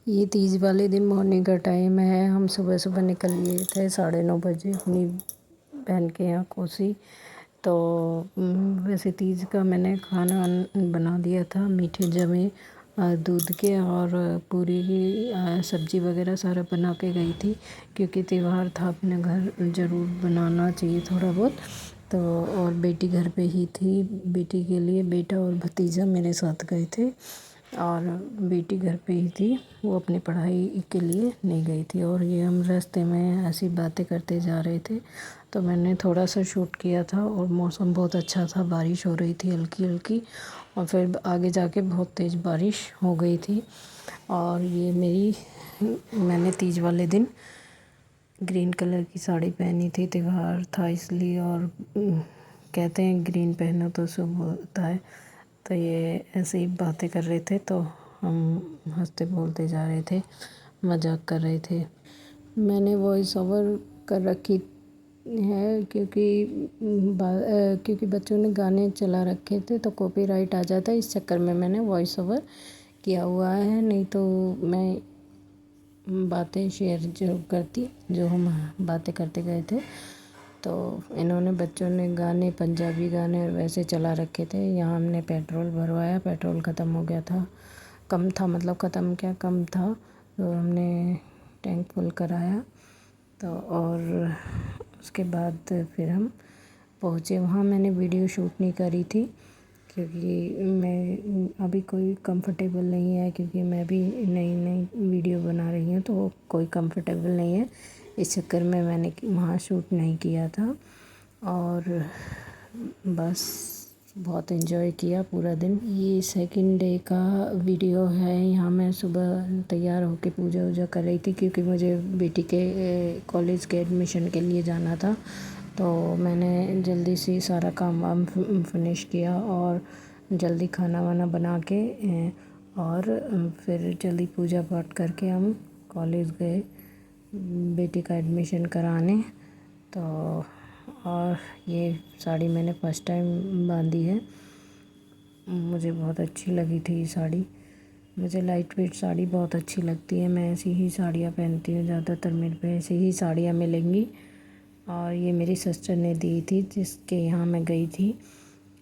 ये तीज वाले दिन मॉर्निंग का टाइम है। हम सुबह सुबह निकल लिए थे 9:30 बजे अपनी बहन के यहाँ कोसी। तो वैसे तीज का मैंने खाना बना दिया था, मीठे जमे दूध के और पूरी की सब्ज़ी वगैरह सारा बना के गई थी, क्योंकि त्यौहार था, अपने घर ज़रूर बनाना चाहिए थोड़ा बहुत। तो और बेटी घर पे ही थी, बेटी के लिए बेटा और भतीजा मेरे साथ गए थे और बेटी घर पे ही थी, वो अपनी पढ़ाई के लिए नहीं गई थी। और ये हम रास्ते में ऐसी बातें करते जा रहे थे, तो मैंने थोड़ा सा शूट किया था और मौसम बहुत अच्छा था, बारिश हो रही थी हल्की हल्की, और फिर आगे जाके बहुत तेज़ बारिश हो गई थी। और ये मैंने तीज वाले दिन ग्रीन कलर की साड़ी पहनी थी, त्यौहार था इसलिए, और कहते हैं ग्रीन पहनो तो शुभ होता है। तो ये ऐसे ही बातें कर रहे थे, तो हम हंसते बोलते जा रहे थे, मजाक कर रहे थे। मैंने वॉइस ओवर कर रखी है क्योंकि बच्चों ने गाने चला रखे थे, तो कॉपीराइट आ जाता है, इस चक्कर में मैंने वॉइस ओवर किया हुआ है। नहीं तो मैं बातें शेयर जरूर करती जो हम बातें करते गए थे। तो इन्होंने बच्चों ने गाने, पंजाबी गाने वैसे चला रखे थे। यहाँ हमने पेट्रोल भरवाया, पेट्रोल ख़त्म हो गया था, कम था, मतलब ख़त्म क्या, कम था, तो हमने टैंक फुल कराया। तो और उसके बाद फिर हम पहुँचे वहाँ। मैंने वीडियो शूट नहीं करी थी क्योंकि मैं अभी कोई कंफर्टेबल नहीं है, क्योंकि मैं भी नई नई वीडियो बना रही हूँ, तो कोई कंफर्टेबल नहीं है, इस चक्कर में मैंने वहाँ शूट नहीं किया था। और बस बहुत एंजॉय किया पूरा दिन। ये सेकंड डे का वीडियो है। यहाँ मैं सुबह तैयार होके पूजा वूजा कर रही थी, क्योंकि मुझे बेटी के कॉलेज के एडमिशन के लिए जाना था। तो मैंने जल्दी से सारा काम वाम फिनिश किया और जल्दी खाना वाना बना के और फिर जल्दी पूजा पाठ करके हम कॉलेज गए बेटी का एडमिशन कराने। तो और ये साड़ी मैंने फर्स्ट टाइम बांधी है, मुझे बहुत अच्छी लगी थी ये साड़ी। मुझे लाइट वेट साड़ी बहुत अच्छी लगती है, मैं ऐसी ही साड़ियाँ पहनती हूँ, ज़्यादातर मेरे पे ऐसी ही साड़ियाँ मिलेंगी। और ये मेरी सिस्टर ने दी थी, जिसके यहाँ मैं गई थी,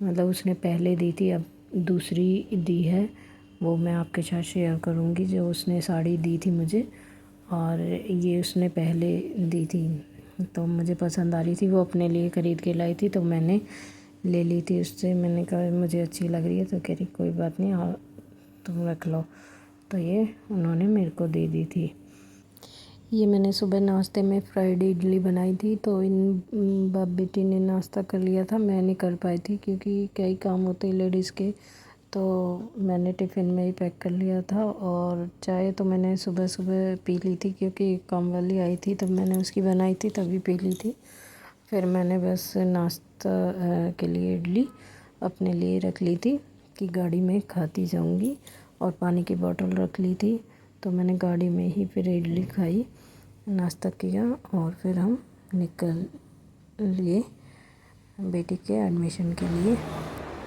मतलब उसने पहले दी थी, अब दूसरी दी है, वो मैं आपके साथ शेयर करूँगी। जो उसने साड़ी दी थी मुझे, और ये उसने पहले दी थी, तो मुझे पसंद आ रही थी, वो अपने लिए ख़रीद के लाई थी, तो मैंने ले ली थी उससे। मैंने कहा मुझे अच्छी लग रही है, तो कह रही कोई बात नहीं, और तुम रख लो। तो ये उन्होंने मेरे को दे दी थी। ये मैंने सुबह नाश्ते में फ्राइड इडली बनाई थी, तो इन बाप बेटी ने नाश्ता कर लिया था, मैं नहीं कर पाई थी क्योंकि कई काम होते हैं लेडीज़ के, तो मैंने टिफ़िन में ही पैक कर लिया था। और चाय तो मैंने सुबह सुबह पी ली थी, क्योंकि काम वाली आई थी तब मैंने उसकी बनाई थी, तभी पी ली थी। फिर मैंने बस नाश्ता के लिए इडली अपने लिए रख ली थी कि गाड़ी में खाती जाऊंगी, और पानी की बोतल रख ली थी, तो मैंने गाड़ी में ही फिर इडली खाई, नाश्ता किया, और फिर हम निकल लिए बेटी के एडमिशन के लिए।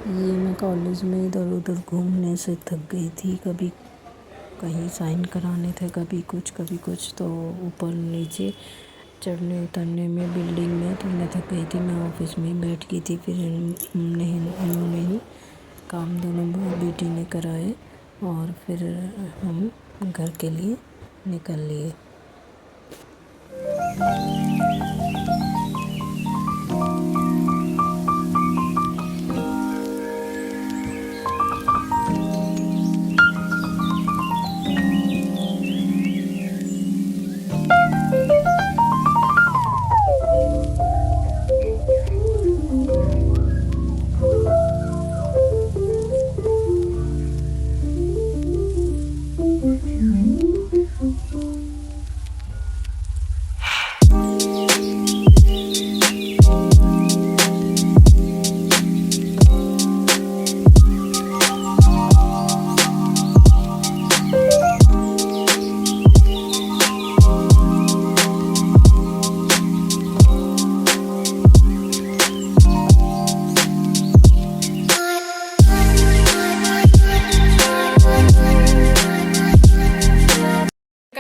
ये मैं कॉलेज में इधर उधर घूमने से थक गई थी, कभी कहीं साइन कराने थे, कभी कुछ, तो ऊपर नीचे चढ़ने उतरने में बिल्डिंग में, तो मैं थक गई थी, मैं ऑफिस में ही बैठ गई थी। फिर इन्होंने ही काम दोनों बेटी ने कराए, और फिर हम घर के लिए निकल लिए।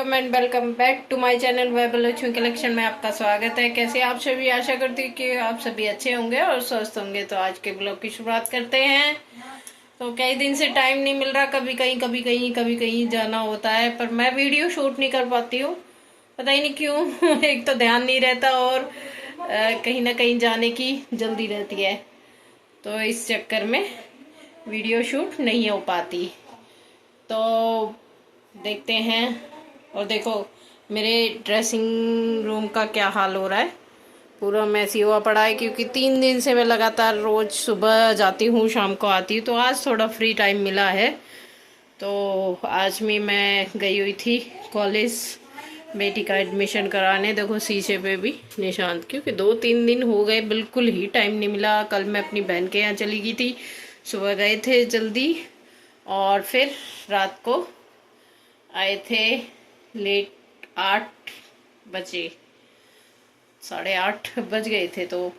Welcome and welcome back to my channel Vaibhav collection में आपका स्वागत है। कैसे आप सभी, आशा करती हूँ कि आप सभी अच्छे होंगे और स्वस्थ होंगे। तो आज के ब्लॉग की शुरुआत करते हैं। तो कई दिन से टाइम नहीं मिल रहा, कभी कहीं जाना होता है, पर मैं वीडियो शूट नहीं कर पाती हूँ, पता ही नहीं क्यों। एक तो ध्यान नहीं रहता और कहीं ना कहीं जाने की जल्दी रहती है, तो इस चक्कर में वीडियो शूट नहीं हो पाती। तो देखते हैं। और देखो मेरे ड्रेसिंग रूम का क्या हाल हो रहा है, पूरा मैसी हुआ पड़ा है, क्योंकि 3 दिन से मैं लगातार रोज सुबह जाती हूँ, शाम को आती हूँ। तो आज थोड़ा फ्री टाइम मिला है, तो आज भी मैं गई हुई थी कॉलेज बेटी का एडमिशन कराने। देखो शीशे पे भी निशान, क्योंकि 2-3 दिन हो गए बिल्कुल ही टाइम नहीं मिला। कल मैं अपनी बहन के यहाँ चली गई थी, सुबह गए थे जल्दी और फिर रात को आए थे लेट 8 बजे, 8:30 बज गए थे, तो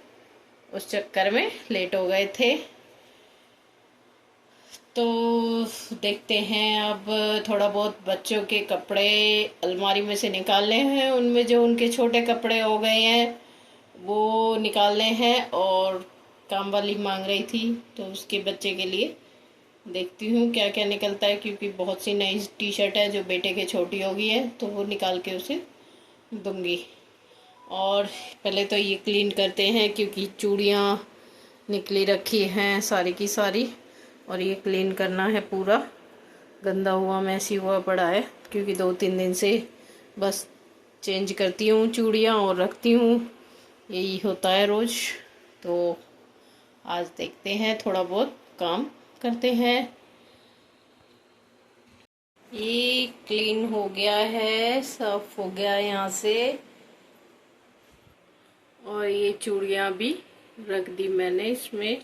उस चक्कर में लेट हो गए थे। तो देखते हैं, अब थोड़ा बहुत बच्चों के कपड़े अलमारी में से निकालने हैं, उनमें जो उनके छोटे कपड़े हो गए हैं वो निकालने हैं। और काम वाली मांग रही थी तो उसके बच्चे के लिए देखती हूँ क्या क्या निकलता है, क्योंकि बहुत सी नई टी शर्ट है जो बेटे के छोटी होगी है, तो वो निकाल के उसे दूंगी। और पहले तो ये क्लीन करते हैं, क्योंकि चूड़ियाँ निकली रखी हैं सारी की सारी, और ये क्लीन करना है। पूरा गंदा हुआ मैसी हुआ पड़ा है, क्योंकि 2-3 दिन से बस चेंज करती हूँ चूड़ियाँ और रखती हूँ, यही होता है रोज़। तो आज देखते हैं, थोड़ा बहुत काम करते हैं। ये क्लीन हो गया है, साफ हो गया यहाँ से, और ये चूड़ियाँ भी रख दी मैंने इसमें।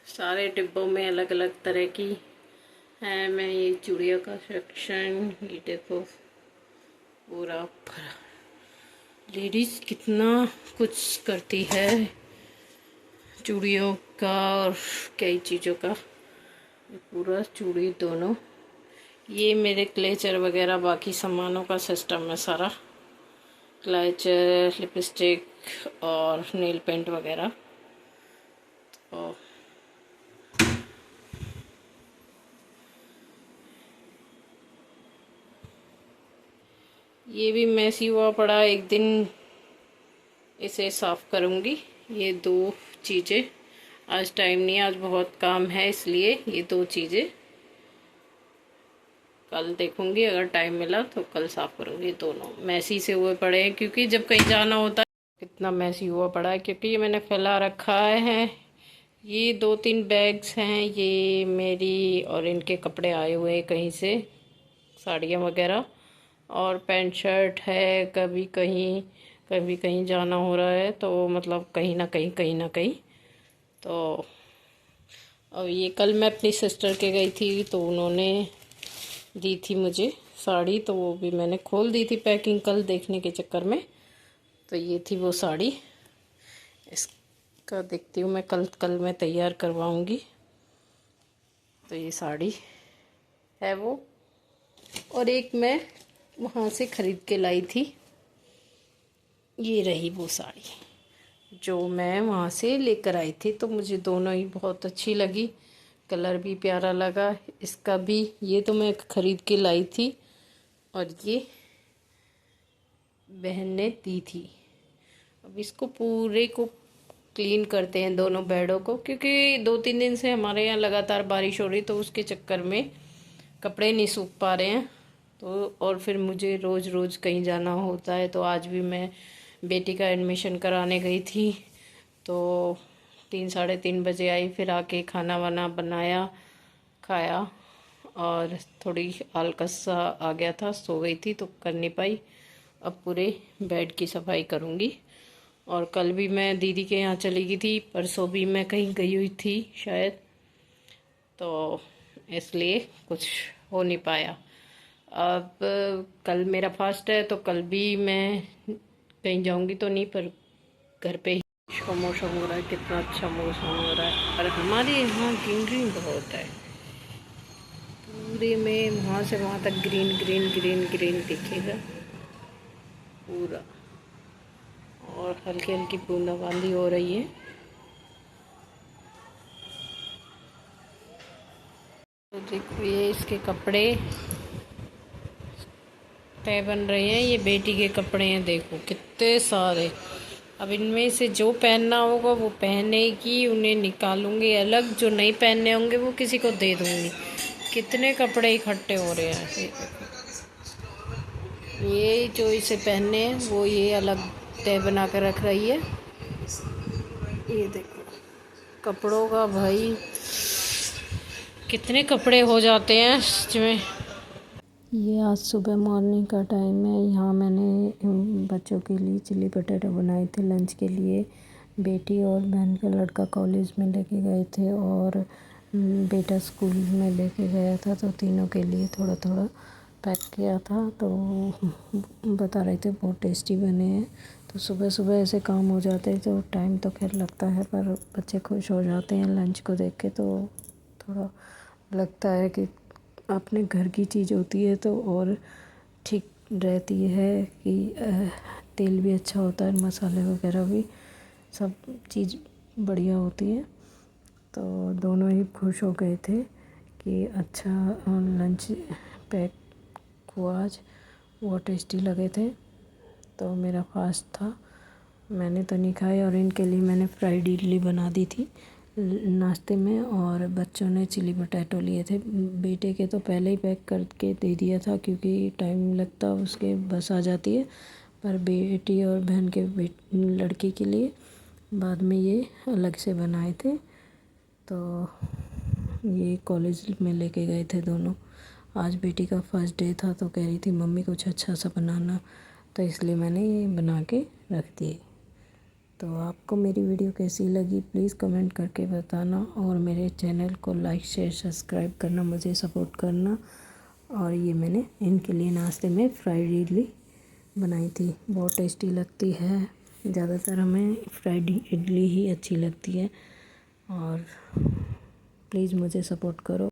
सारे डिब्बों में अलग अलग तरह की है। मैं ये चूड़ियों का सेक्शन, ये देखो पूरा भरा। लेडीज कितना कुछ करती है चूड़ियों का और कई चीज़ों का। पूरा चूड़ी दोनों, ये मेरे क्लेचर वगैरह बाकी सामानों का सिस्टम है सारा। क्लेचर, लिपस्टिक और नेल पेंट वगैरह। तो ये भी मैसी हुआ पड़ा, एक दिन इसे साफ करूँगी। ये 2 चीज़ें, आज टाइम नहीं, आज बहुत काम है, इसलिए ये 2 चीज़ें कल देखूंगी, अगर टाइम मिला तो कल साफ करूंगी। दोनों मैसी से हुए पड़े हैं, क्योंकि जब कहीं जाना होता है कितना मैसी हुआ पड़ा है, क्योंकि ये मैंने फैला रखा है। ये 2-3 बैग्स हैं, ये मेरी और इनके कपड़े आए हुए हैं कहीं से, साड़ियाँ वगैरह, और पैंट शर्ट है। कभी कहीं जाना हो रहा है, तो मतलब कहीं ना कहीं। तो अब ये कल मैं अपनी सिस्टर के गई थी, तो उन्होंने दी थी मुझे साड़ी, तो वो भी मैंने खोल दी थी पैकिंग कल देखने के चक्कर में। तो ये थी वो साड़ी, इसका देखती हूँ मैं, कल मैं तैयार करवाऊँगी। तो ये साड़ी है वो, और एक मैं वहाँ से ख़रीद के लाई थी, ये रही वो साड़ी जो मैं वहाँ से लेकर आई थी। तो मुझे दोनों ही बहुत अच्छी लगी, कलर भी प्यारा लगा इसका भी। ये तो मैं ख़रीद के लाई थी, और ये बहन ने दी थी। अब इसको पूरे को क्लीन करते हैं, दोनों बेडों को, क्योंकि 2-3 दिन से हमारे यहाँ लगातार बारिश हो रही, तो उसके चक्कर में कपड़े नहीं सूख पा रहे हैं। तो और फिर मुझे रोज़ कहीं जाना होता है। तो आज भी मैं बेटी का एडमिशन कराने गई थी, तो 3-3:30 बजे आई, फिर आके खाना वाना बनाया, खाया, और थोड़ी आलकस सा आ गया था, सो गई थी तो कर नहीं पाई। अब पूरे बेड की सफाई करूँगी। और कल भी मैं दीदी के यहाँ चली गई थी, परसों भी मैं कहीं गई हुई थी शायद, तो इसलिए कुछ हो नहीं पाया। अब कल मेरा फास्ट है, तो कल भी मैं कहीं जाऊँगी तो नहीं, पर घर पे ही का मौसम हो रहा है, कितना अच्छा मौसम हो रहा है। और हमारे यहाँ ग्रीनरी बहुत है, पूरे में वहाँ से वहाँ तक ग्रीन ग्रीन ग्रीन ग्रीन दिखेगा पूरा, और हल्की हल्की बूंदाबांदी हो रही है। तो देखो ये इसके कपड़े तय बन रहे हैं, ये बेटी के कपड़े हैं, देखो कितने सारे। अब इनमें से जो पहनना होगा वो पहनेगी, उन्हें निकालूंगी अलग, जो नहीं पहनने होंगे वो किसी को दे दूंगी। कितने कपड़े इकट्ठे हो रहे हैं। ये जो इसे पहनने हैं वो ये अलग तय बना कर रख रही है। ये देखो कपड़ों का भाई कितने कपड़े हो जाते हैं इसमें। ये आज सुबह मॉर्निंग का टाइम है। यहाँ मैंने बच्चों के लिए चिली पटेटो बनाए थे लंच के लिए। बेटी और बहन का लड़का कॉलेज में लेके गए थे और बेटा स्कूल में लेके गया था, तो तीनों के लिए थोड़ा थोड़ा पैक किया था। तो बता रहे थे बहुत टेस्टी बने हैं। तो सुबह सुबह ऐसे काम हो जाते हैं तो टाइम तो खैर लगता है, पर बच्चे खुश हो जाते हैं लंच को देख के, तो थोड़ा लगता है कि अपने घर की चीज़ होती है तो और ठीक रहती है कि तेल भी अच्छा होता है, मसाले वगैरह भी सब चीज़ बढ़िया होती है। तो दोनों ही खुश हो गए थे कि अच्छा लंच पैक हुआ आज, बहुत टेस्टी लगे थे। तो मेरा फास्ट था, मैंने तो नहीं खाए, और इनके लिए मैंने फ्राइड इडली बना दी थी नाश्ते में, और बच्चों ने चिली पटेटो लिए थे। बेटे के तो पहले ही पैक करके दे दिया था क्योंकि टाइम लगता उसके बस आ जाती है, पर बेटी और बहन के लड़के के लिए बाद में ये अलग से बनाए थे। तो ये कॉलेज में लेके गए थे दोनों। आज बेटी का फर्स्ट डे था तो कह रही थी मम्मी कुछ अच्छा सा बनाना, तो इसलिए मैंने ये बना के रख दिए। तो आपको मेरी वीडियो कैसी लगी प्लीज़ कमेंट करके बताना, और मेरे चैनल को लाइक शेयर सब्सक्राइब करना, मुझे सपोर्ट करना। और ये मैंने इनके लिए नाश्ते में फ्राइड इडली बनाई थी, बहुत टेस्टी लगती है। ज़्यादातर हमें फ्राइड इडली ही अच्छी लगती है, और प्लीज़ मुझे सपोर्ट करो।